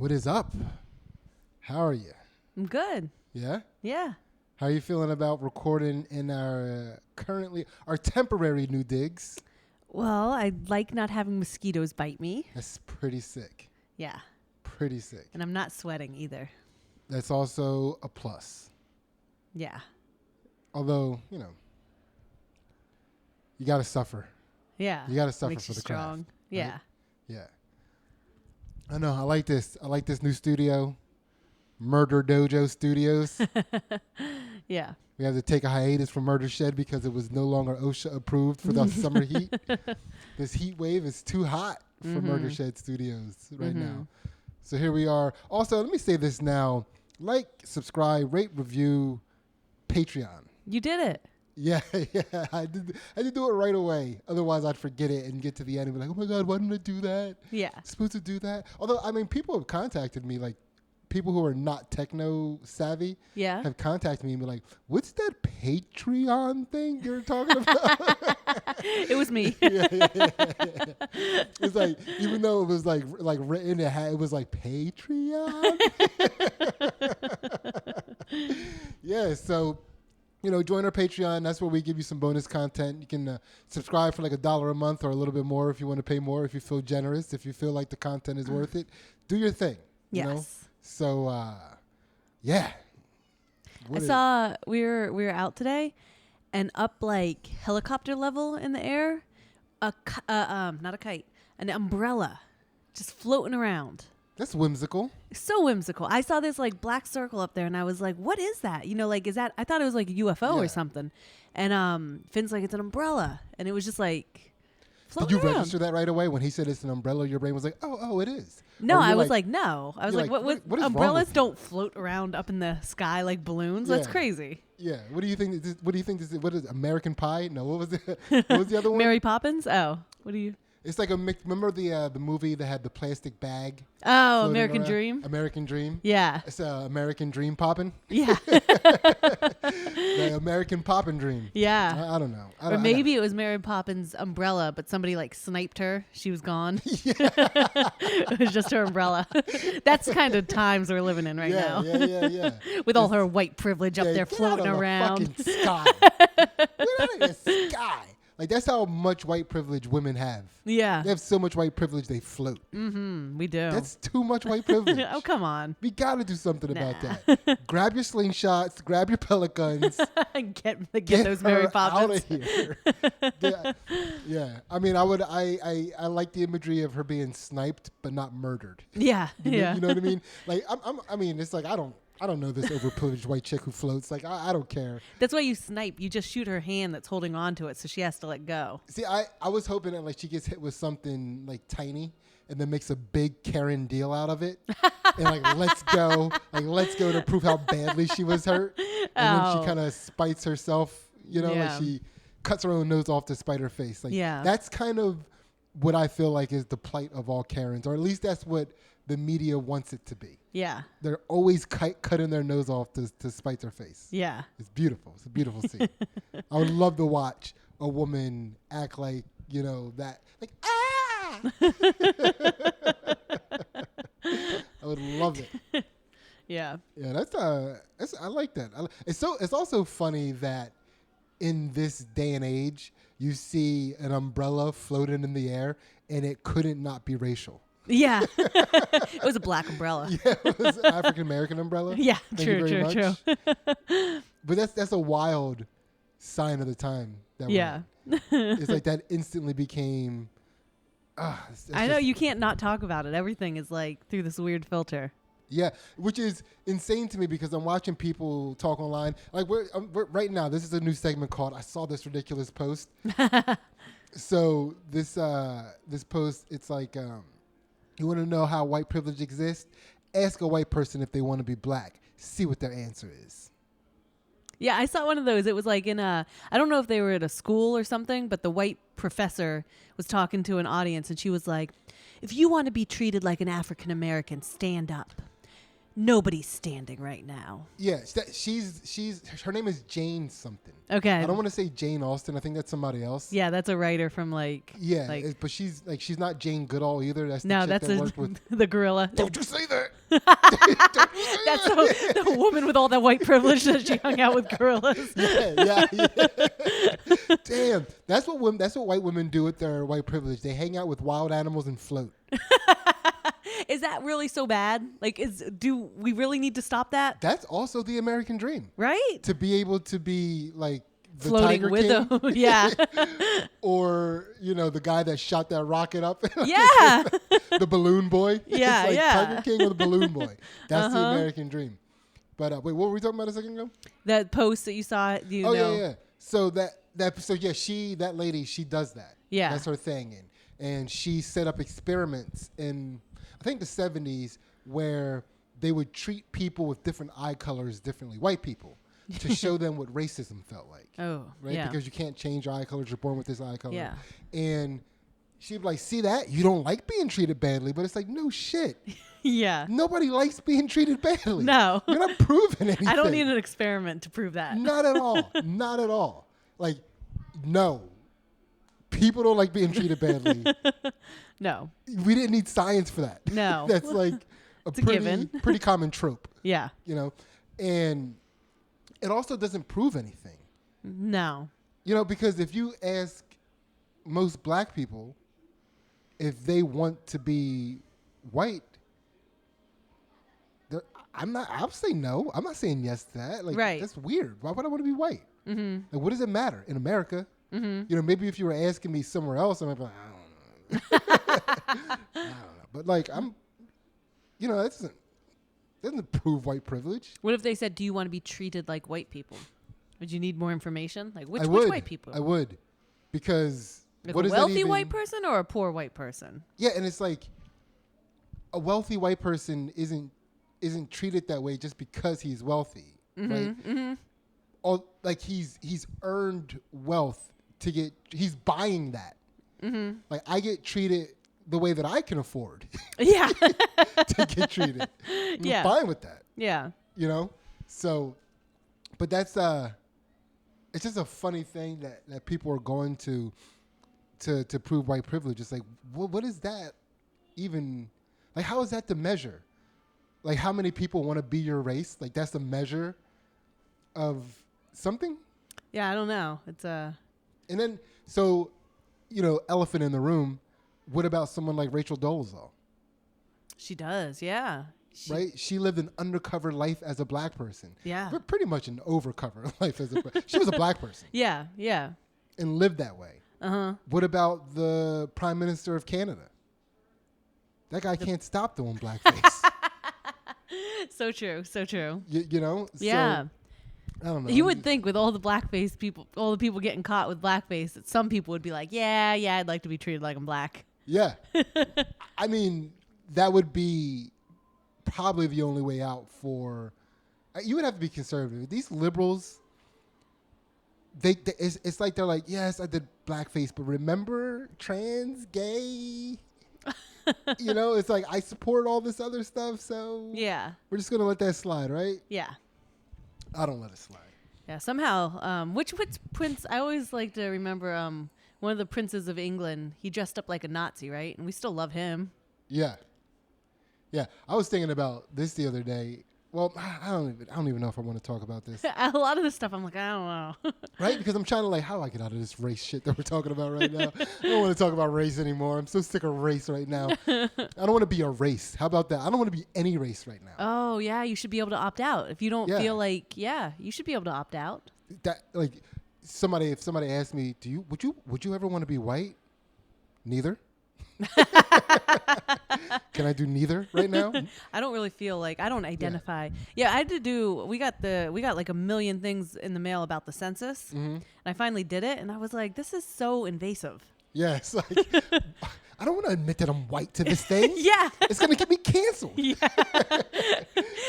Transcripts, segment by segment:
What is up? How are you? I'm good. Yeah? Yeah. How are you feeling about recording in our temporary new digs? Well, I like not having mosquitoes bite me. That's pretty sick. Yeah. Pretty sick. And I'm not sweating either. That's also a plus. Yeah. Although, you got to suffer. Yeah. You got to suffer Makes for you the strong. craft. Yeah. Right? Yeah. I know. I like this. I like this new studio. Murder Dojo Studios. Yeah. We had to take a hiatus from Murder Shed because it was no longer OSHA approved for the summer heat. This heat wave is too hot for Murder Shed Studios right now. So here we are. Also, let me say this now. Like, subscribe, rate, review, Patreon. You did it. Yeah. I did do it right away. Otherwise, I'd forget it and get to the end and be like, oh my God, why didn't I do that? Yeah. Supposed to do that? Although, I mean, people have contacted me, like, people who are not techno savvy have contacted me and be like, what's that Patreon thing you're talking about? It was me. Yeah. It's like, even though it was like written, it was like Patreon. Yeah, so join our Patreon. That's where we give you some bonus content. You can subscribe for like $1 a month or a little bit more if you want to pay more, if you feel generous, if you feel like the content is worth it. Do your thing. You know? So, yeah. I saw we were out today, and up like helicopter level in the air, not a kite, an umbrella, just floating around. That's whimsical. So whimsical. I saw this like black circle up there, and I was like, "What is that?" Is that? I thought it was like a UFO or something. And Finn's like, "It's an umbrella," and it was just like. Did you around. register that right away when he said it's an umbrella? Your brain was like, "Oh, it is." No, I was like, "No." I was like, "What umbrellas don't don't float around up in the sky like balloons? That's crazy." Yeah. What do you think? What do you think this is? What is American Pie? No. What was it? What was the other one? Mary Poppins. Oh, what do you? It's like a mix. Remember the movie that had the plastic bag? Oh, American Dream. American Dream. Yeah. It's American Dream Poppin'. Yeah. The American Poppin' Dream. Yeah. I don't know. Or maybe it was Mary Poppins' umbrella, but somebody like sniped her. She was gone. Yeah. It was just her umbrella. That's the kind of times we're living in right now. Yeah. With all her white privilege up there floating around. Fucking sky. Get out of the sky. Like, that's how much white privilege women have. Yeah. They have so much white privilege, they float. Mm-hmm. We do. That's too much white privilege. Oh, come on. We got to do something about that. Grab your slingshots, grab your pellet guns. get those Mary Poppins out of here. Yeah. I mean, I like the imagery of her being sniped, but not murdered. Yeah. You know what I mean? Like, I mean, it's like, I don't know this overprivileged white chick who floats. Like, I don't care. That's why you snipe. You just shoot her hand that's holding on to it, so she has to let go. See, I was hoping that like she gets hit with something like tiny and then makes a big Karen deal out of it. And like, let's go to prove how badly she was hurt. And then she kind of spites herself, like she cuts her own nose off to spite her face. Like, that's kind of what I feel like is the plight of all Karens, or at least that's what the media wants it to be. Yeah. They're always cutting their nose off to spite their face. Yeah. It's beautiful. It's a beautiful scene. I would love to watch a woman act like, that. Like, ah! I would love it. Yeah. Yeah, that's I like that. It's also funny that in this day and age, you see an umbrella floating in the air and it couldn't not be racial. Yeah. It was a black umbrella. Yeah, it was an African American umbrella. Yeah, Thank you very true. But that's a wild sign of the time. That it's like that instantly became. I know, you can't not talk about it. Everything is like through this weird filter. Yeah, which is insane to me because I'm watching people talk online. Like we're right now. This is a new segment called "I Saw This Ridiculous Post." So this post, it's like. You want to know how white privilege exists? Ask a white person if they want to be black. See what their answer is. Yeah, I saw one of those. It was like I don't know if they were at a school or something, but the white professor was talking to an audience and she was like, if you want to be treated like an African American, stand up. Nobody's standing right now. Yeah, her name is Jane something. Okay. I don't want to say Jane Austen. I think that's somebody else. Yeah, that's a writer from but she's not Jane Goodall either. That's the gorilla. Don't you say that. That's the woman with all that white privilege that she hung out with gorillas. Yeah. Damn, that's what white women do with their white privilege. They hang out with wild animals and float. Is that really so bad? Like, do we really need to stop that? That's also the American dream, right? To be able to be like the floating Tiger with King. them, yeah. Or the guy that shot that rocket up. Yeah. The balloon boy. Yeah, it's like yeah. Tiger King or the balloon boy. That's the American dream. But wait, what were we talking about a second ago? That post that you saw. Yeah. So that lady, she does that. Yeah. That's her thing. And she set up experiments in, I think, the 70s where they would treat people with different eye colors differently, white people, to show them what racism felt like. Oh, right? yeah. Because you can't change your eye colors. You're born with this eye color. Yeah. And she'd be like, see that? You don't like being treated badly. But it's like, no shit. Yeah. Nobody likes being treated badly. No. You're not proving anything. I don't need an experiment to prove that. Not at all. Not at all. Like, no. People don't like being treated badly. No. We didn't need science for that. No. That's like a pretty common trope. Yeah. And it also doesn't prove anything. No. Because if you ask most black people if they want to be white, I'll say no. I'm not saying yes to that. Like, right. That's weird. Why would I want to be white? Mm-hmm. Like, what does it matter in America? Mm-hmm. Maybe if you were asking me somewhere else, I'm like, I don't know. I don't know. But like, that doesn't prove white privilege. What if they said, do you want to be treated like white people? Would you need more information? Like, which white people? I would. Because like what a is wealthy that even? white person or a poor white person? Yeah, and it's like a wealthy white person isn't treated that way just because he's wealthy, right? Mm-hmm. Like he's earned wealth he's buying that. Mm-hmm. Like I get treated the way that I can afford. Yeah. To get treated. I'm fine with that. Yeah. So, but that's it's just a funny thing that people are going to prove white privilege. It's like, what is that even? Like, how is that the measure? Like, how many people want to be your race? Like, that's the measure of something? Yeah, I don't know. It's And then, so, elephant in the room, what about someone like Rachel Dolezal? She does, yeah. Right? She lived an undercover life as a black person. Yeah. But pretty much an overcover life as she was a black person. Yeah, yeah. And lived that way. Uh-huh. What about the Prime Minister of Canada? That guy can't stop doing blackface. So true, so true. So, Yeah. I don't know. You would think with all the blackface people, all the people getting caught with blackface, that some people would be like, yeah, I'd like to be treated like I'm black. Yeah. I mean, that would be probably the only way out for... You would have to be conservative. These liberals, it's like they're like, yes, I did blackface, but remember trans, gay... It's like I support all this other stuff, so yeah, we're just gonna let that slide, right? Yeah, I don't let it slide. Yeah, somehow, which prince? I always like to remember one of the princes of England. He dressed up like a Nazi, right? And we still love him. Yeah. I was thinking about this the other day. Well, I don't even know if I want to talk about this. A lot of this stuff, I'm like, I don't know. Right? Because I'm trying to how do I get out of this race shit that we're talking about right now? I don't want to talk about race anymore. I'm so sick of race right now. I don't want to be a race. How about that? I don't want to be any race right now. Oh, yeah. You should be able to opt out. If you don't feel like, you should be able to opt out. That if somebody asked me, would you ever want to be white? Neither. Can I do neither right now? I don't really feel like I don't identify. Yeah, I had to do. We got like a million things in the mail about the census, and I finally did it, and I was like, this is so invasive. Yeah, it's like I don't want to admit that I'm white to this thing. Yeah, it's gonna get me canceled. Yeah,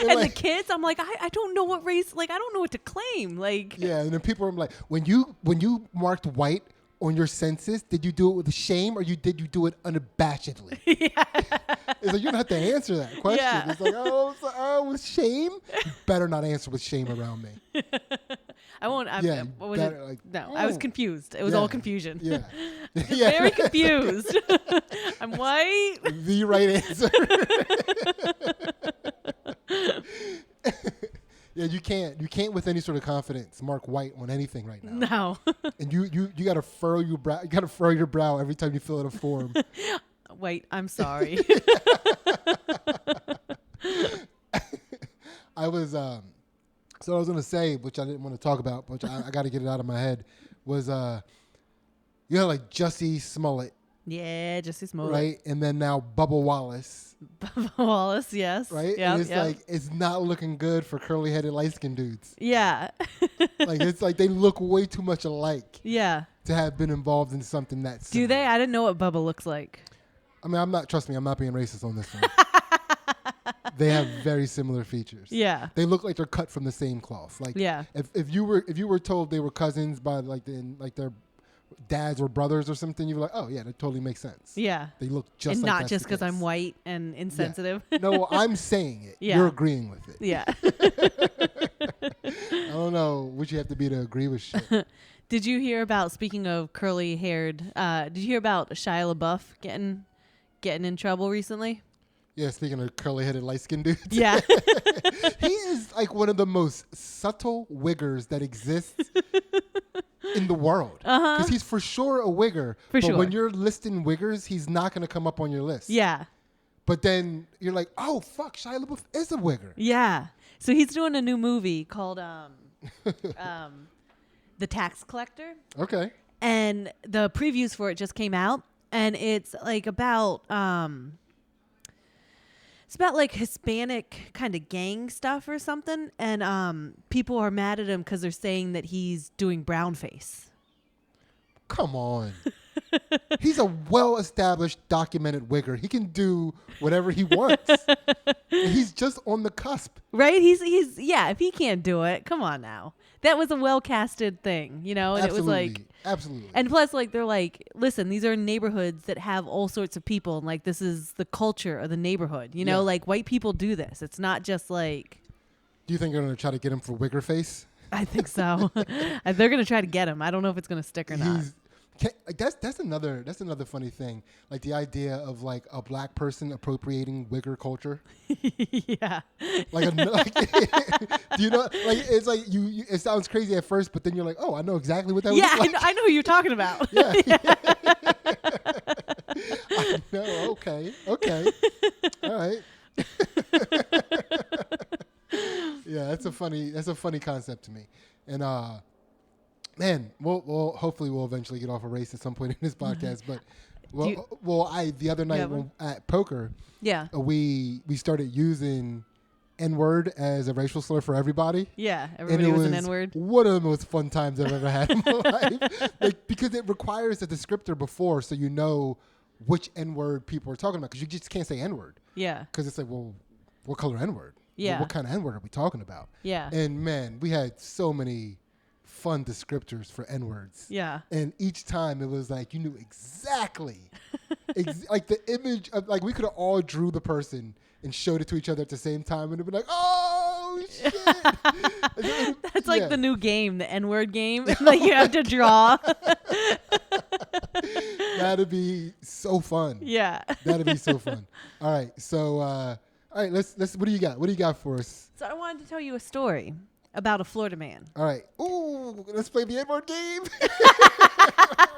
and the kids, I'm like, I don't know what race. Like, I don't know what to claim. Like, yeah, and then people are like, when you marked white on your census, did you do it with shame or did you do it unabashedly? Yeah. It's like, you don't have to answer that question. Yeah. It's like, with shame? You better not answer with shame around me. I won't. I was confused. It was all confusion. Yeah. Very confused. I'm white. The right answer. Yeah, you can't with any sort of confidence mark white on anything right now. No. And you got to furrow your brow. You got to furrow your brow every time you fill out a form. Wait, I'm sorry. I was so I was gonna say, which I didn't want to talk about, which I got to get it out of my head, was you know, like Jussie Smollett, Yeah, Jussie Smollett. right? And then now Bubba Wallace, Bubba Wallace, yes. right? Yep, And it's yep. like it's not looking good for curly-headed light-skinned dudes. Yeah. Like it's like they look way too much alike Yeah. to have been involved in something that Do similar. they? I didn't know what Bubba looks like. I mean, trust me, I'm not being racist on this one. They have very similar features. Yeah. They look like they're cut from the same cloth. Like Yeah. if you were told they were cousins by like their dads or brothers or something, you're like, oh yeah, that totally makes sense. Yeah. They look just And like not that's just the because I'm case. white and insensitive. No, I'm saying it. Yeah. You're agreeing with it. Yeah. I don't know what you have to be to agree with shit. Did you hear about, speaking of curly haired, did you hear about Shia LaBeouf getting in trouble recently? Yeah, speaking of curly-headed light-skinned dudes. Yeah. He is like one of the most subtle wiggers that exists in the world. Because he's for sure a wigger. For but sure. when you're listing wiggers, he's not going to come up on your list. Yeah. But then you're like, oh, fuck, Shia LaBeouf is a wigger. Yeah. So he's doing a new movie called The Tax Collector. Okay. And the previews for it just came out. And it's like about like Hispanic kind of gang stuff or something. And people are mad at him because they're saying that he's doing brownface. Come on. He's a well-established, documented wigger. He can do whatever he wants. He's just on the cusp. Right? He's yeah, if he can't do it, come on now. That was a well-casted thing, you know? And Absolutely. it was like... Absolutely. And plus, like, they're like, listen, these are neighborhoods that have all sorts of people. And, like, this is the culture of the neighborhood. You know, Yeah. like, white people do this. It's not just like... Do you think they're going to try to get him for wigger face? I think so. They're going to try to get him. I don't know if it's going to stick or not. That's another funny thing. Like the idea of like a black person appropriating wigger culture. Yeah. Like, do you know? Like it's like you. It sounds crazy at first, but then you're like, oh, I know exactly what that Yeah, was like. I know who you're talking about. Yeah. I know. Okay. All right. Yeah, that's a funny concept to me, and man, we'll hopefully we'll eventually get off a race at some point in this podcast. But the other night at poker, Yeah. we started using N-word as a racial slur for everybody. Yeah. And Everybody it was an N-word. one of the most fun times I've ever had in my life. Like, because it requires a descriptor before, so you know which N-word people are talking about. Because you just can't say N-word. Yeah. Because it's like, well, what color N-word? Yeah. What kind of N-word are we talking about? Yeah. And man, we had so many fun descriptors for N-words. Yeah. And each time it was like you knew exactly, like the image of like we could have all drew the person and showed it to each other at the same time, and it'd be like, oh shit! That's like the new game, the N-word game. Like you have to draw. That'd be so fun. Yeah. That'd be so fun. All right, so all right, let's. What do you got? What do you got for us? So I wanted to tell you a story about a Florida man. All right. Ooh, let's play the N-word game.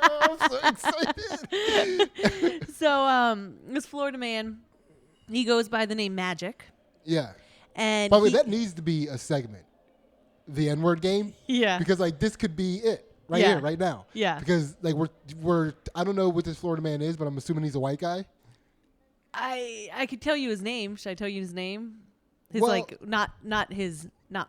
I'm so excited. So this Florida man, he goes by the name Magic. Yeah. And By the way, that needs to be a segment. The N-word game. Yeah. Because like this could be it right Yeah. here, right now. Yeah. Because like we're I don't know what this Florida man is, but I'm assuming he's a white guy. I could tell you his name. Should I tell you his name? His Well- like not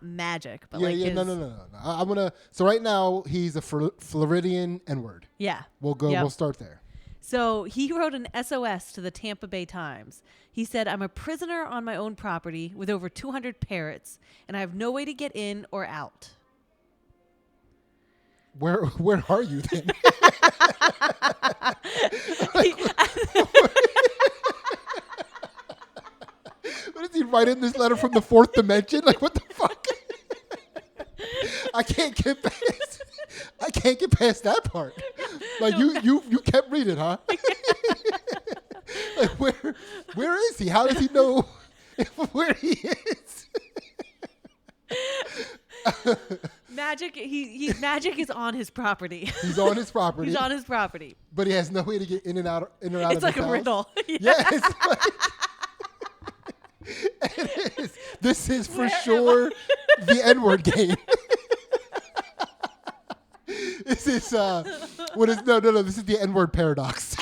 Magic, but Yeah, like yeah, his, no. I'm gonna. So right now he's a Floridian N-word. Yeah. We'll go. Yep. We'll start there. So he wrote an SOS to the Tampa Bay Times. He said, "I'm a prisoner on my own property with over 200 parrots, and I have no way to get in or out." Where are you then? What is he writing this letter from the fourth dimension? Like what the fuck? I can't get past that part. Like you kept reading, huh? Like where is he? How does he know where he is? Magic. Magic is on his property. He's on his property. He's on his property. But he has no way to get in or out It's of his like a house. riddle. Yeah, it's like this is for sure the Nword game. This is what is no. This is the Nword paradox.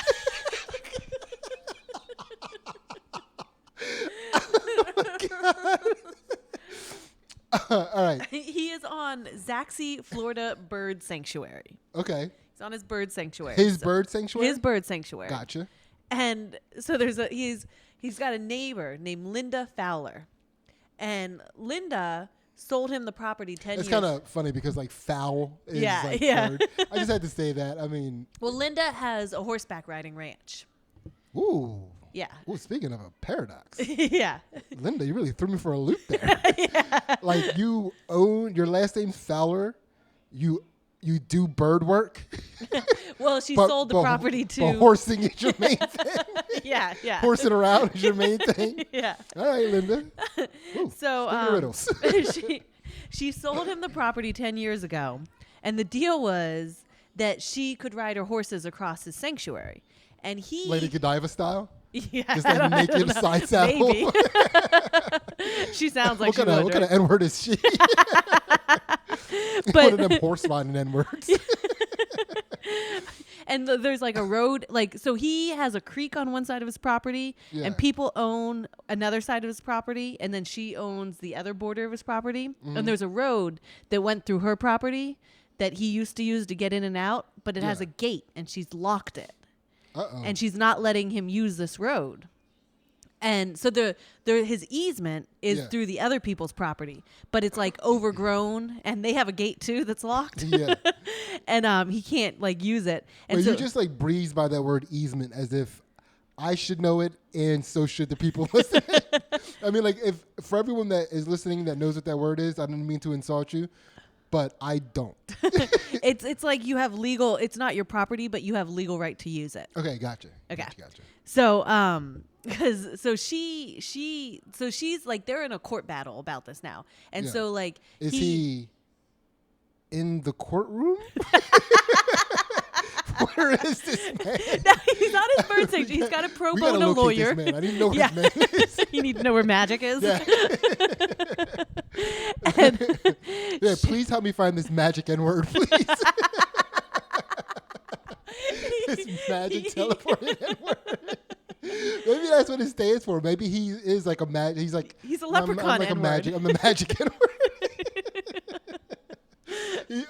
All right. He is on Zaxi, Florida Bird Sanctuary. Okay. He's on his bird sanctuary. His bird sanctuary? His bird sanctuary. Gotcha. And so he's got a neighbor named Linda Fowler. And Linda sold him the property 10 years. It's kind of funny because like fowl is like bird. I just had to say that. I mean. Well, Linda has a horseback riding ranch. Ooh. Yeah. Ooh, speaking of a paradox. Yeah. Linda, you really threw me for a loop there. Yeah. Like you own, your last name's Fowler. You do bird work. Well, she sold the property to. But horsing is your main thing. Yeah. Horsing around is your main thing. Yeah. All right, Linda. Ooh, so riddles. she sold him the property 10 years ago, and the deal was that she could ride her horses across his sanctuary, and he. Lady Godiva style. Yeah, just like naked side saddle. Maybe. She sounds like what kind of N-word is she? But one of them horse riding N-words. And there's like a road, like, so he has a creek on one side of his property, and people own another side of his property, and then she owns the other border of his property. Mm-hmm. And there's a road that went through her property that he used to use to get in and out, but it has a gate, and she's locked it. Uh-oh. And she's not letting him use this road. And so his easement is through the other people's property, but it's like overgrown, and they have a gate too that's locked. Yeah. And he can't like use it. And well, so you just like breeze by that word easement as if I should know it, and so should the people listening. I mean, like, if for everyone that is listening that knows what that word is, I didn't mean to insult you, but I don't. It's like you have legal. It's not your property, but you have legal right to use it. Okay, gotcha. Okay, gotcha. So because she's like, they're in a court battle about this now, and so like is he in the courtroom? Where is this man? No, he's on his bird sanctuary. He's got a pro bono lawyer. This man. I didn't know his name is. You need to know where magic is. Yeah. Please help me find this magic N-word, please. This magic teleporting N-word. Maybe that's what it stands for. Maybe he is like a magic. He's a leprechaun. I'm like N-word. I'm the magic N-word.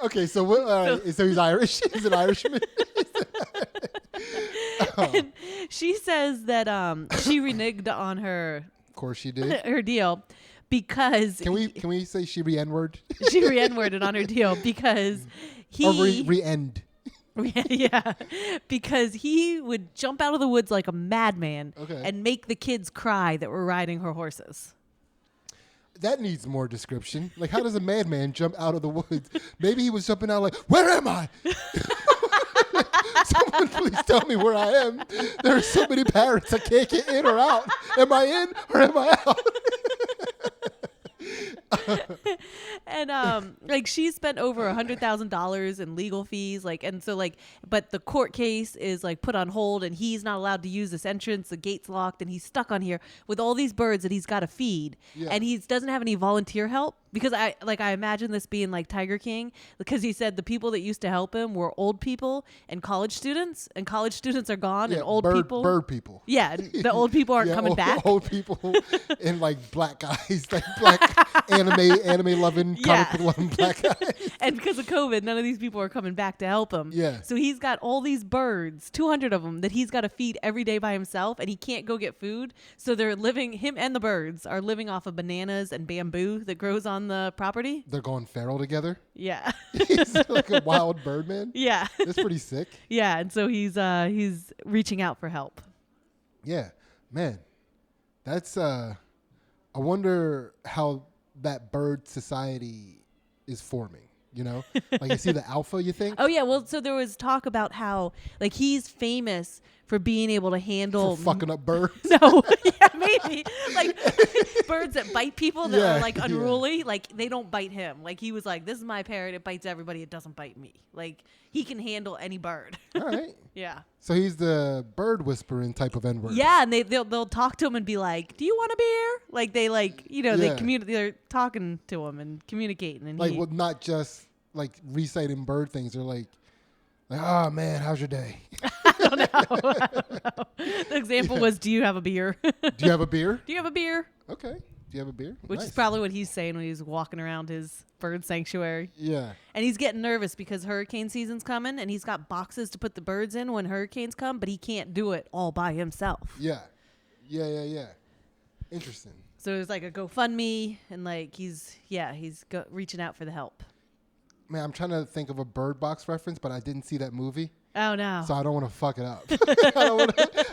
Okay, so what? So he's Irish. He's an Irishman. And she says that she reneged on her. Of course, she did her deal because. Can we say she re-N-word? She re-N-worded on her deal because he or re-end. Yeah, because he would jump out of the woods like a madman and make the kids cry that were riding her horses. That needs more description. Like, how does a madman jump out of the woods? Maybe he was jumping out like, where am I? Someone please tell me where I am. There are so many parents I can't get in or out. Am I in or am I out? And like she spent over $100,000 in legal fees, like, and so like, but the court case is like put on hold, and he's not allowed to use this entrance. The gate's locked, and he's stuck on here with all these birds that he's got to feed, and he doesn't have any volunteer help. Because I imagine this being like Tiger King, because he said the people that used to help him were old people and college students are gone, and old people. Bird people. Yeah, the old people aren't coming back. Old people and like black guys, like black anime loving, comic book loving black guys. And because of COVID, none of these people are coming back to help him. Yeah. So he's got all these birds, 200 of them, that he's got to feed every day by himself, and he can't go get food. So him and the birds are living off of bananas and bamboo that grows on the property. They're going feral together. Yeah. He's like a wild Birdman. Yeah. That's pretty sick. Yeah, and so he's reaching out for help. Yeah, man. That's I wonder how that bird society is forming. You know, like, is he the alpha, you think? Oh yeah, well, so there was talk about how like he's famous for being able to handle for fucking up birds. No, yeah, Maybe like birds that bite people that are like unruly, like they don't bite him. Like he was like, "This is my parrot. It bites everybody. It doesn't bite me." Like he can handle any bird. All right. Yeah. So he's the bird whispering type of N-word. Yeah, and they'll talk to him and be like, "Do you want a beer?" Like they they're talking to him and communicating, and well, not just like reciting bird things. They're like, "Oh man, how's your day?" I don't know. The example was, "Do you have a beer?" Do you have a beer? Do you have a beer? Okay. Do you have a beer? Which is probably what he's saying when he's walking around his bird sanctuary. Yeah. And he's getting nervous because hurricane season's coming, and he's got boxes to put the birds in when hurricanes come, but he can't do it all by himself. Yeah. Interesting. So there's like a GoFundMe, and like he's reaching out for the help. Man, I'm trying to think of a Bird Box reference, but I didn't see that movie. Oh no! So I don't want to fuck it up. I don't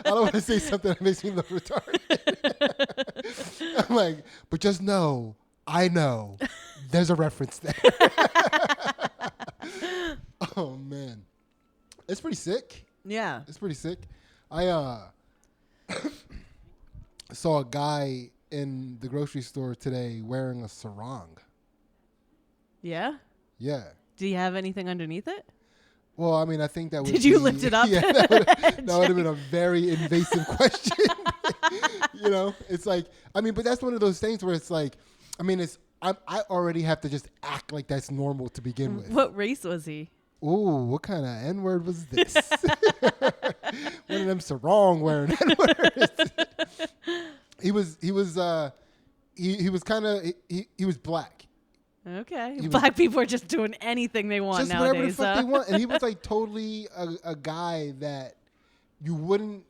want to say something that makes me look retarded. I'm like, but just know, I know, there's a reference there. Oh man, it's pretty sick. Yeah, it's pretty sick. I saw a guy in the grocery store today wearing a sarong. Yeah. Yeah. Do you have anything underneath it? Well, I mean, I think that would Did you lift it up? Yeah, that would have been a very invasive question. You know, it's like, I mean, but that's one of those things where it's like, I mean, I already have to just act like that's normal to begin with. What race was he? Ooh, what kind of N-word was this? One of them sarong wearing N-words. He was black. Okay. Black people are just doing anything they want just nowadays. Whatever the fuck they want. And he was like totally a guy that you wouldn't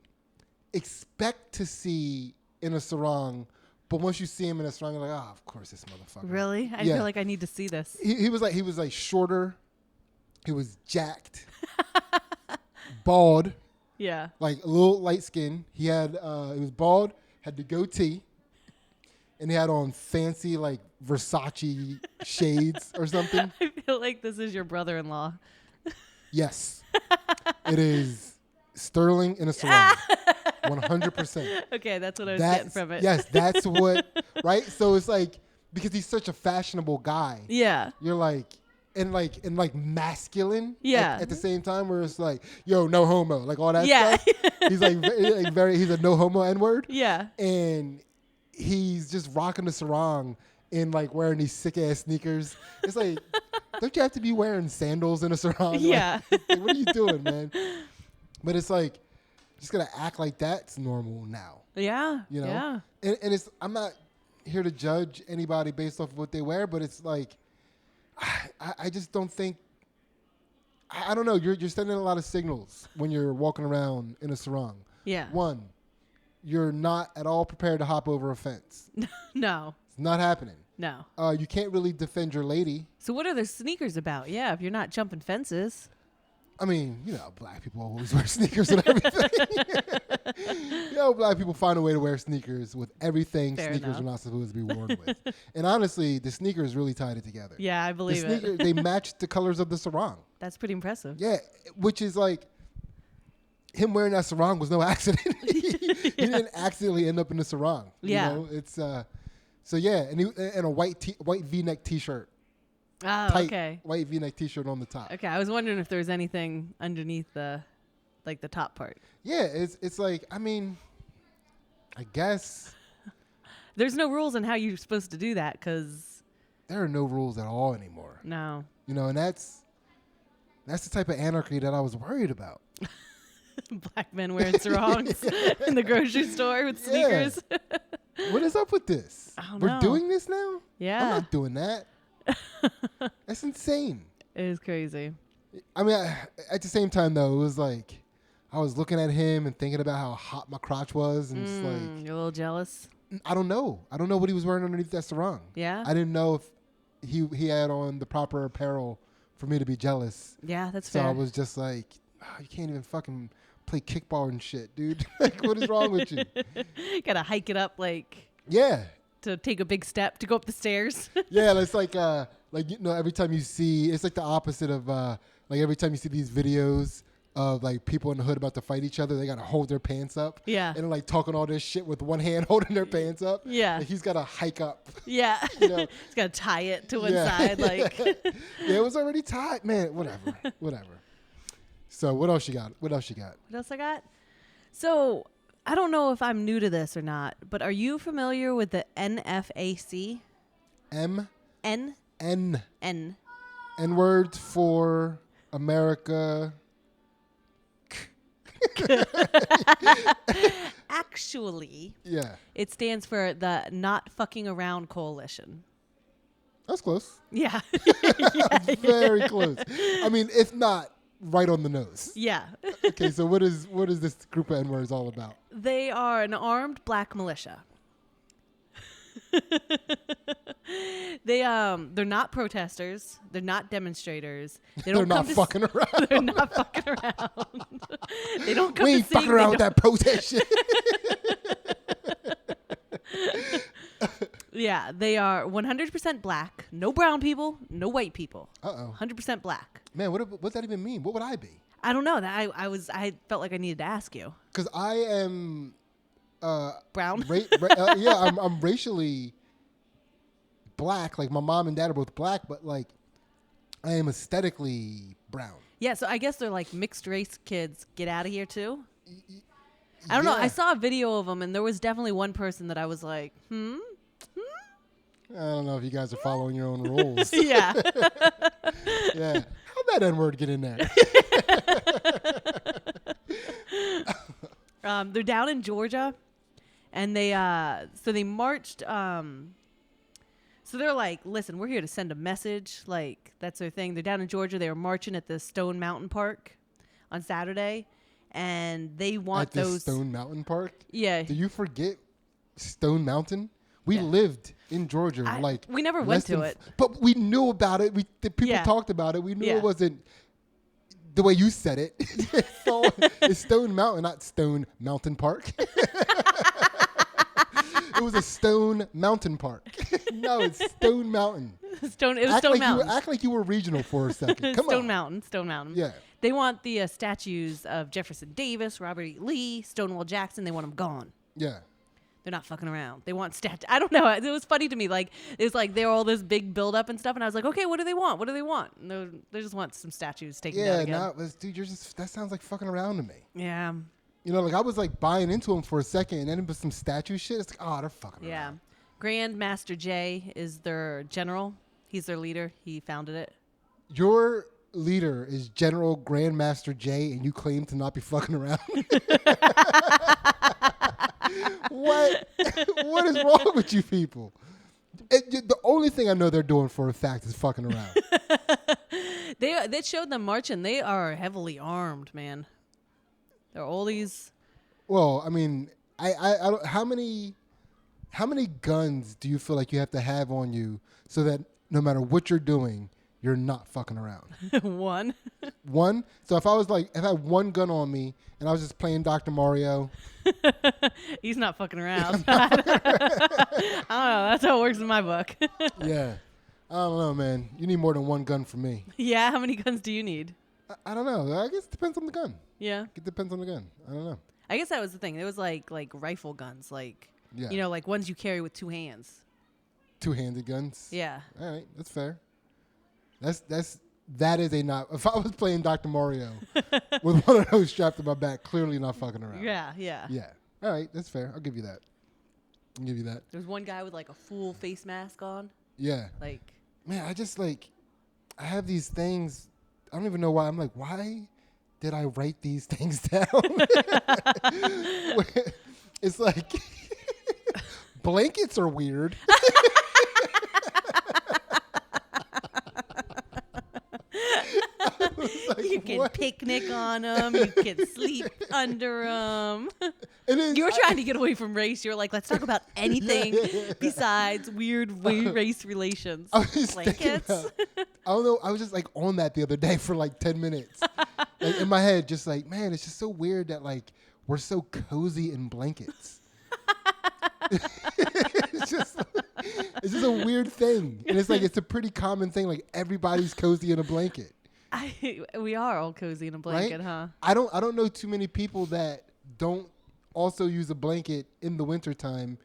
expect to see in a sarong, but once you see him in a sarong, you're like, oh, of course this motherfucker. Really? I feel like I need to see this. He was like shorter. He was jacked. Bald. Yeah. Like a little light skin. He had he was bald, had the goatee, and he had on fancy like Versace shades or something. I feel like this is your brother-in-law. Yes. It is sterling in a sarong. 100%. Okay, that's what I was getting from it. Yes, that's what, right? So it's like, because he's such a fashionable guy. Yeah. You're like, and masculine. Yeah. At the same time, where it's like, yo, no homo, like all that stuff. He's like he's a no homo N-word. Yeah. And he's just rocking the sarong and like wearing these sick ass sneakers. It's like, don't you have to be wearing sandals in a sarong? Yeah. Like, what are you doing, man? But it's like, just gonna act like that's normal now. Yeah. You know? Yeah. And it's, I'm not here to judge anybody based off of what they wear, but it's like, I just don't think, I don't know, you're sending a lot of signals when you're walking around in a sarong. Yeah. One, you're not at all prepared to hop over a fence. No. It's not happening. No. You can't really defend your lady. So what are the sneakers about? Yeah, if you're not jumping fences. I mean, you know, black people always wear sneakers and everything. You know, black people find a way to wear sneakers with everything sneakers are not supposed to be worn with. And honestly, the sneakers really tied it together. Yeah, I believe it. They matched the colors of the sarong. That's pretty impressive. Yeah, which is like, him wearing that sarong was no accident. He didn't accidentally end up in the sarong. Yeah. You know, it's, so yeah, and a white V-neck t-shirt. Oh, Tight, okay. White V-neck t-shirt on the top. Okay, I was wondering if there was anything underneath the top part. Yeah, it's like, I mean, I guess there's no rules on how you're supposed to do that because there are no rules at all anymore. No. You know, and that's the type of anarchy that I was worried about. Black men wearing sarongs in the grocery store with sneakers. What is up with this? We're doing this now? Yeah. I'm not doing that. That's insane. It is crazy. I mean, at the same time, though, it was like, I was looking at him and thinking about how hot my crotch was. And it's like, you're a little jealous? I don't know. I don't know what he was wearing underneath that sarong. Yeah? I didn't know if he had on the proper apparel for me to be jealous. Yeah, that's fair. So I was just like, you can't even fucking play kickball and shit, dude. Like, what is wrong with you? Gotta hike it up, like... Yeah. To take a big step to go up the stairs. Yeah, it's like you know, every time you see, it's like the opposite of like every time you see these videos of like people in the hood about to fight each other. They gotta hold their pants up. Yeah. And they're like talking all this shit with one hand holding their pants up. Yeah. Like he's gotta hike up. Yeah. You know? He's got to tie it to one side. Like. Yeah, it was already tied. Man, whatever. So what else you got? What else I got? So I don't know if I'm new to this or not, but are you familiar with the NFAC? N-word for America. Actually, yeah, it stands for the Not Fucking Around Coalition. That's close. Yeah. Very close. I mean, if not, right on the nose. Yeah. Okay, so what is this group of N-words all about? They are an armed black militia. They're not protesters. They're not demonstrators. They're not fucking around. They're not fucking around. They don't come We to ain't sing. fucking around with that protest shit. Yeah, they are 100% black. No brown people, no white people. 100% black. Man, what's that even mean? What would I be? I don't know. That I felt like I needed to ask you. Because I am brown. Yeah, I'm racially black. Like my mom and dad are both black, but like I am aesthetically brown. Yeah, so I guess they're like mixed race kids. Get out of here too. I don't know. I saw a video of them, and there was definitely one person that I was like, I don't know if you guys are following your own rules. Yeah. Yeah. How'd that N-word get in there? They're down in Georgia, and they marched. So they're like, listen, we're here to send a message. Like, that's their thing. They're down in Georgia. They were marching at the Stone Mountain Park on Saturday, and they want those. Stone Mountain Park? Yeah. Do you forget Stone Mountain? We lived in Georgia. We never went to it. But we knew about it. The people talked about it. We knew it wasn't the way you said it. It's Stone Mountain, not Stone Mountain Park. It was a Stone Mountain Park. No, it's Stone Mountain. Stone Mountain. Act like you were regional for a second. Come on. Stone Mountain. Yeah. They want the statues of Jefferson Davis, Robert E. Lee, Stonewall Jackson. They want them gone. Yeah. They're not fucking around. They want I don't know. It was funny to me. Like, it's like they're all this big build up and stuff. And I was like, okay, what do they want? What do they want? And they just want some statues taken down again. Dude, that sounds like fucking around to me. Yeah. You know, like I was like buying into them for a second, and then it was some statue shit. It's like, oh, they're fucking around. Yeah. Grand Master Jay is their general. He's their leader. He founded it. Your leader is General Grandmaster Jay, and you claim to not be fucking around? What? What is wrong with you people? The only thing I know they're doing for a fact is fucking around. They showed them marching. They are heavily armed, man. They're all these. Well, I mean, I don't, how many guns do you feel like you have to have on you so that no matter what you're doing, you're not fucking around? One. One? So if I had one gun on me and I was just playing Dr. Mario. He's not fucking around. I don't know. That's how it works in my book. Yeah. I don't know, man. You need more than one gun for me. Yeah? How many guns do you need? I don't know. I guess it depends on the gun. Yeah. It depends on the gun. I don't know. I guess that was the thing. There was like rifle guns, you know, like ones you carry with two hands. Two-handed guns? Yeah. All right. That's fair. That is a not. If I was playing Dr. Mario with one of those strapped to my back, clearly not fucking around. Yeah. Yeah. All right. That's fair. I'll give you that. There's one guy with like a full face mask on. Yeah. Like. Man, I have these things. I don't even know why. I'm like, why did I write these things down? It's like blankets are weird. Like, you can picnic on them. You can sleep under them. You were trying to get away from race. You were like, let's talk about anything besides weird race relations. I was blankets. I don't know. I was just like on that the other day for like 10 minutes. Like in my head, just like, man, it's just so weird that like we're so cozy in blankets. It's just a weird thing. And it's like, it's a pretty common thing. Like everybody's cozy in a blanket. We are all cozy in a blanket, right? huh? I don't know too many people that don't also use a blanket in the wintertime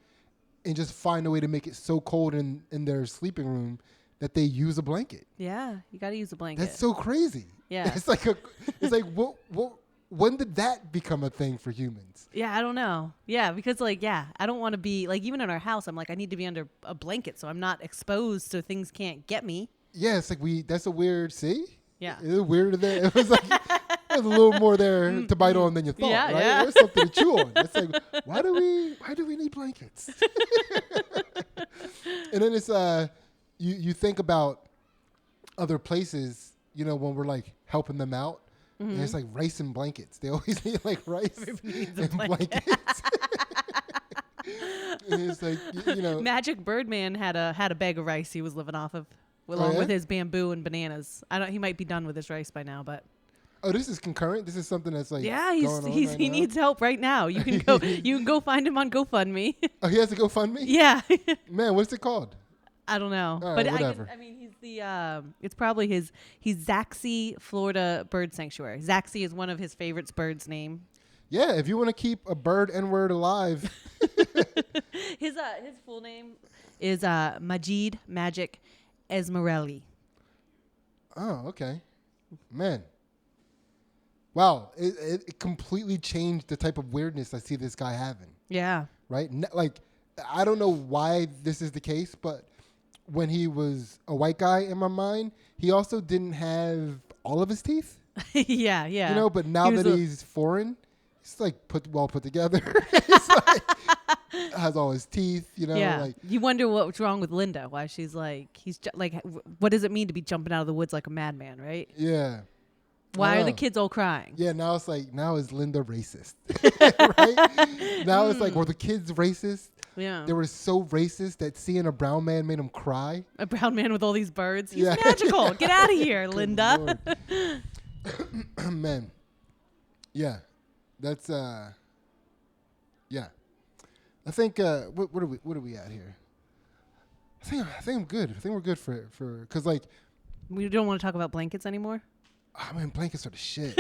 and just find a way to make it so cold in their sleeping room that they use a blanket. Yeah, you got to use a blanket. That's so crazy. Yeah. It's like what when did that become a thing for humans? Yeah, I don't know. Yeah, because I don't want to be even in our house. I'm like, I need to be under a blanket so I'm not exposed so things can't get me. Yeah, it's like that's a weird. See, yeah, it was weirder than it was like. There's a little more there to bite on than you thought, right? Yeah. There's something to chew on. It's like, why do we need blankets? And then it's you think about other places, when we're like helping them out. And it's like rice and blankets. They always need like rice and blankets. And it's like Magic Birdman had a bag of rice he was living off of, along with his bamboo and bananas. He might be done with his rice by now, but. Oh, this is concurrent. This is something that's like he needs help right now. You can go find him on GoFundMe. Oh, he has to GoFundMe? Yeah. Man, what's it called? I don't know, but whatever. He's it's probably he's Zaxi Florida Bird Sanctuary. Zaxi is one of his favorites bird's name. Yeah, if you want to keep a bird N-word alive. His full name is Majid Magic Esmerelli. Oh, okay. Man. Wow, it completely changed the type of weirdness I see this guy having. Yeah. Right? Like, I don't know why this is the case, but when he was a white guy in my mind, he also didn't have all of his teeth. Yeah. But now that he's foreign, he's like put together. He's like, has all his teeth, Yeah. Like, you wonder what's wrong with Linda, why she's like, what does it mean to be jumping out of the woods like a madman, right? Yeah. Why are the kids all crying? Yeah, now it's like, now is Linda racist? Right? Now it's like, were the kids racist? Yeah. They were so racist that seeing a brown man made them cry. A brown man with all these birds? He's magical. Get out of here, Linda. Man. Yeah. That's, yeah. I think, what are we at here? I think I'm good. I think we're good for, cause like. We don't want to talk about blankets anymore? I mean, blankets are the shit.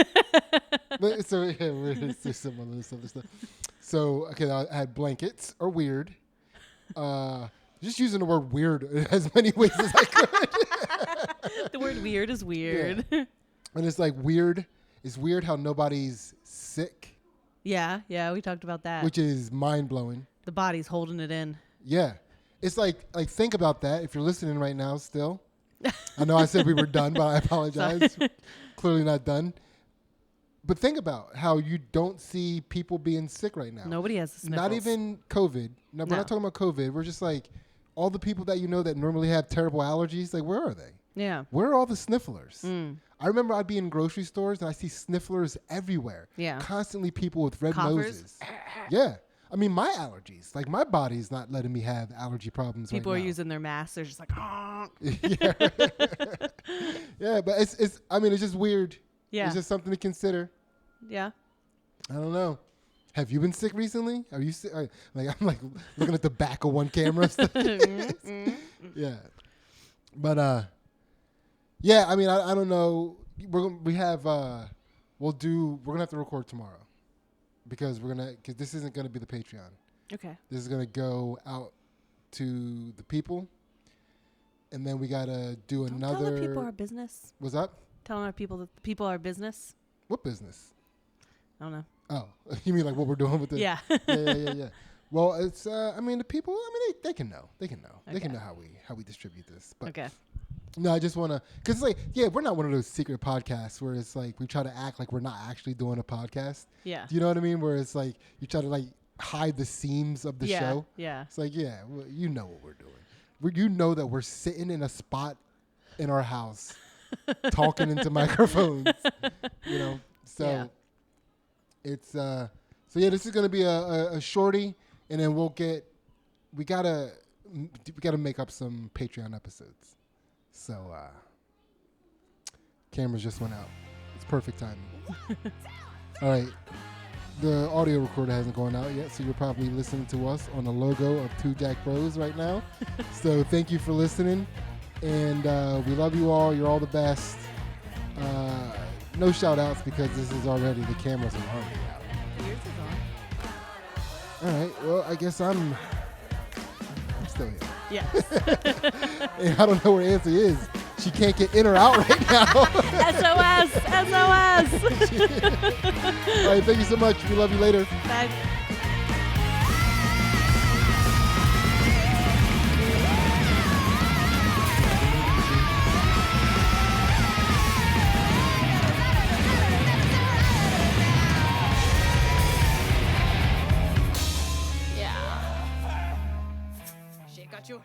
So yeah, there's some other stuff. So okay, I had blankets are weird. Just using the word weird as many ways as I could. The word weird is weird. Yeah. And it's like weird. It's weird how nobody's sick. Yeah, we talked about that. Which is mind blowing. The body's holding it in. Yeah, it's like think about that. If you're listening right now, still. I know I said we were done, but I apologize. Clearly not done. But think about how you don't see people being sick right now. Nobody has the sniffles. Not even COVID. No, we're not talking about COVID. We're just like all the people that that normally have terrible allergies. Like, where are they? Yeah. Where are all the snifflers? I remember I'd be in grocery stores and I see snifflers everywhere. Yeah. Constantly people with red Coughers. noses. Yeah. I mean, my allergies. Like, my body's not letting me have allergy problems People right are now. using their masks. They're just like, oh. Yeah. Yeah, but it's just weird. Yeah. It's just something to consider. Yeah. I don't know. Have you been sick recently? Are you sick? I'm like looking at the back of one camera. Yeah. But yeah, I mean, I don't know. We're gonna have to record tomorrow because this isn't gonna be the Patreon. Okay. This is gonna go out to the people, and then we gotta do another. Tell the people our business. What's up? Telling our people that the people our business. What business? I don't know. Oh, you mean like what we're doing with it? Yeah. Yeah. Well, it's the people. They can know. They can know. Okay. They can know how we distribute this. But Okay. no, I just want to, because it's like, yeah, we're not one of those secret podcasts where it's like we try to act like we're not actually doing a podcast. Yeah. Do you know what I mean? Where it's like you try to like hide the seams of the show. Yeah. It's like, yeah, well, you know what we're doing. You know that we're sitting in a spot in our house talking into microphones. So Yeah. it's so yeah, this is gonna be a shorty, and then we gotta make up some Patreon episodes. So cameras just went out. It's perfect timing. All right. The audio recorder hasn't gone out yet, so you're probably listening to us on the logo of Two Jack Bros right now. So thank you for listening, and we love you all. You're all the best. No shout outs because this is already the cameras are already out. Yours is on. All right. Well, I guess I'm still here. Yes. And I don't know where Nancy is. She can't get in or out right now. SOS! SOS! All right. Thank you so much. We love you later. Bye. Yeah. She got you.